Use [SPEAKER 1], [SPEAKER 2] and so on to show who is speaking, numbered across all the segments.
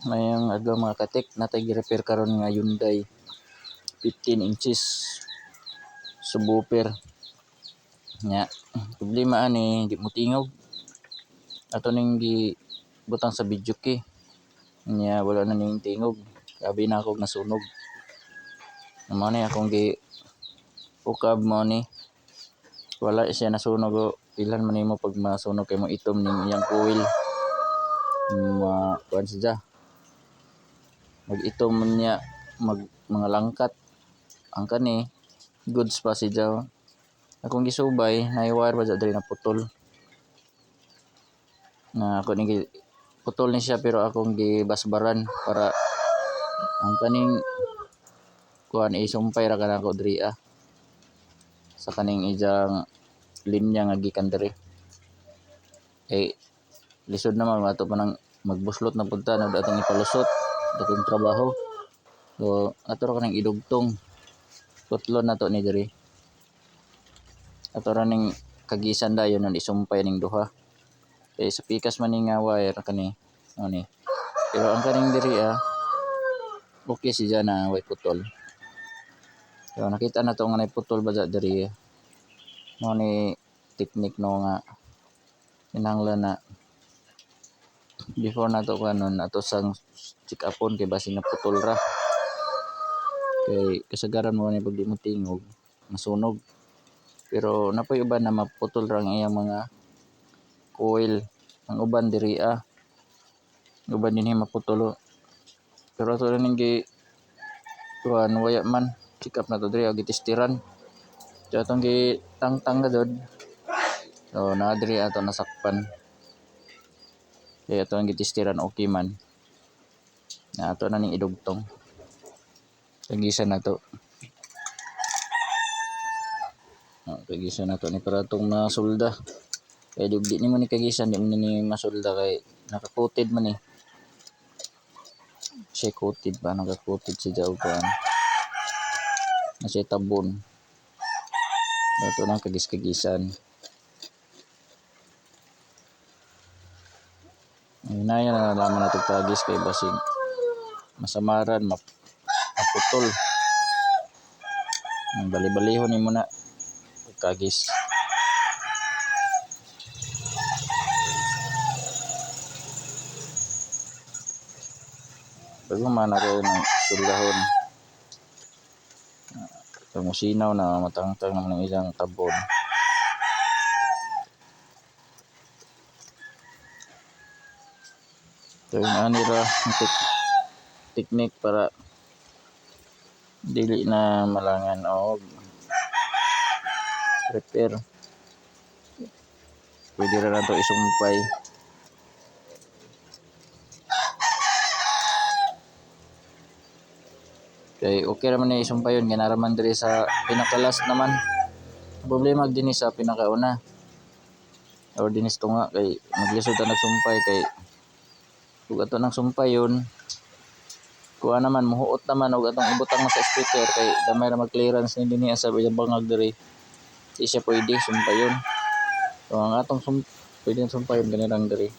[SPEAKER 1] Mayang adlaw mga katik natay gi-repair karon nga Hyundai 15 inches subwoofer nya. Problema ani di mo tingog. Ato ning gi butang sa video key nya wala na ning tingog. Abi na ako nasunog. Amo ni akong gi ukab mo ni wala siya nasunog o ilan man nimo pag masunog kay mo itom ning iyang coil kuan siya mag-itom niya mga langkat ang kani goods pa siya. Akong gisubay na wire ba diri na putol na ako ni putol ni siya pero akong gibasbaran para ang kaning kuan isumpay ra kanako diri sa kaning ijang linya nga gikan diri lisod naman ato pa nang magbuslot na punta na atong ipalusot atong trabaho. So ato ra kanang idugtong tutlon nato ni diri ato ra ning kagisan dayon nan isumpay ning duha kay sa pikas man ni nga wire kani ani pero ang kaning diri okay siya na way putol. So nakita na to nga nay putol ba diri mo ni technique no nga kinahanglan na before nato kanon ato sang check upon kay basin na putol ra kay kasagaran mo ni pag di mo tingog masunog pero napoy uban na maputol ra ang iyang mga coil ang uban diri uban dinhi maputol pero ato ning gi kuan waya man check up na to diri gitestiran so atong gi tangtang gadod so na diri ato nasakpan kaya ato ang gitestiran okay man na ato na ning idugtong tagisan nato kagisan nato ni para atong masulda kay di ni mo ni kagisan di mo ni masulda kay naka-coated man siya coated ba naka-coated siya og kuan na siya tabon ato nang kagis-kagisan. Hinaya na nalaman natin tagis kay basig masamaran maputol bali-balihon ni mo na kagis. Bago man ako ng sulahon musinaw na matangtang naman ng isang tabon. So yung anira technique para dili na malangan o repair pwede rin na ito isumpay kay okay naman na isumpay yun ganaraman diri sa pinakalas naman problema din sa pinakauna or dinis to nga kay maglisod ta nagsumpay kay kung ato nang sumpay yun kuha naman muhuot naman og atong ibutang sa speaker kay gamay ra mag clearance ni dinhi sa bangag diri di siya pwede sumpayon so ang atong pwede sumpayon ganirang diri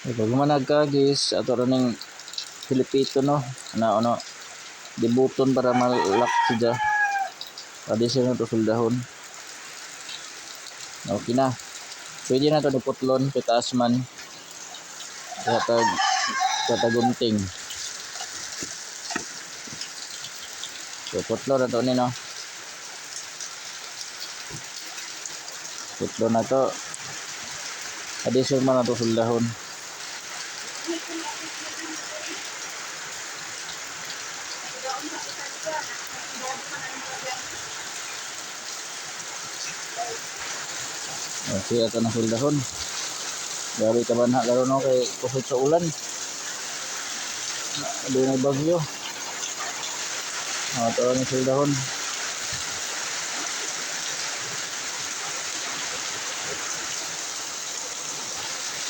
[SPEAKER 1] pag manag kagis ato ra ning Filipito no na ano dibuton para malak siya pwede siya na to suldahon okay na pwede na to diputlon pitaas man katagunting so putlon na to ni no putlon na to addition man na to suldahon. Okay, ato na suldahon. Dari ka banha karon no kay kusog sa ulan. Di na bagyo. Ato na suldahon.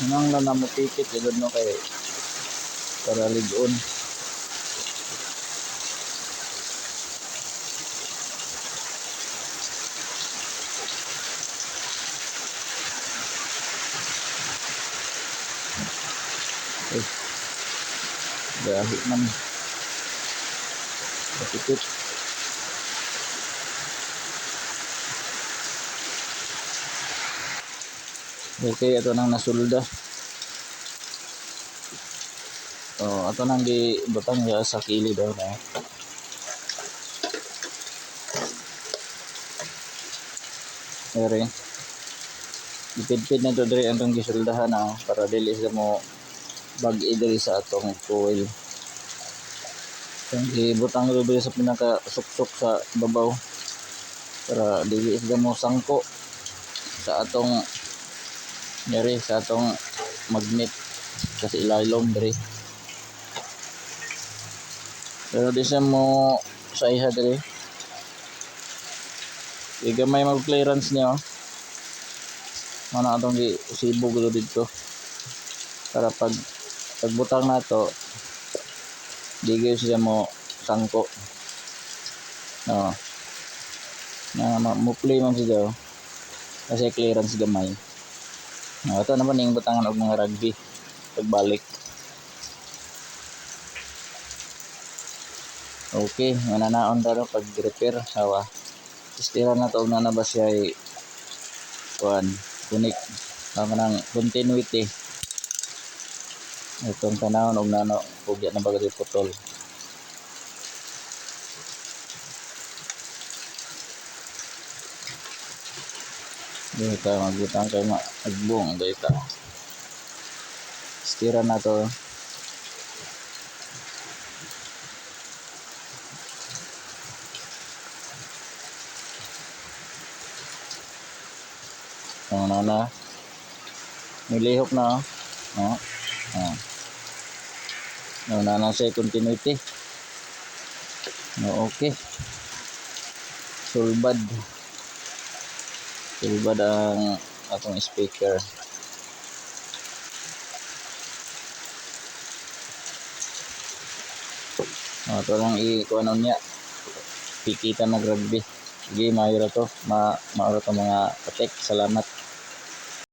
[SPEAKER 1] Nang lang na mo tikit idod no kay para ligon. Gahi man. Kapitid. Okay, ito nang nasulda. So, ito nang gibutang niya sa kilid daw na. Ere. Ipid-pid na to diri ang gisuldahan na para dili sa mo bag-i diri sa atong coil. Kung gibutang diri sa pinaka suksok sa babaw para dili sa mo sangko sa atong diri sa atong magnet kasi ilalom diri. Pero di siya mo sa iha diri. Gamay mag clearance niya oh. Mana atong sibog dito para pagbutang nato di gyud siya mo sangko. No. Na mo play man siya kasi clearance gamay. No, ito naman yung butangan og mga rugby pagbalik. Okay, mananaon taro pag repair sawa. Istira na to og nanaba siya ay kuan unik tama nang continuity. Itong tanawon og nano pugya na bagay putol. Dito magbutang kay agbong dito. Istira na to. Na nilihok na oh. Oh. No, na sa continuity. No, okay. Sulbad ang atong speaker. Ito lang i-kuha niya. Pikita na rugby. Sige, maayos to. Maayos to mga katek. Salamat.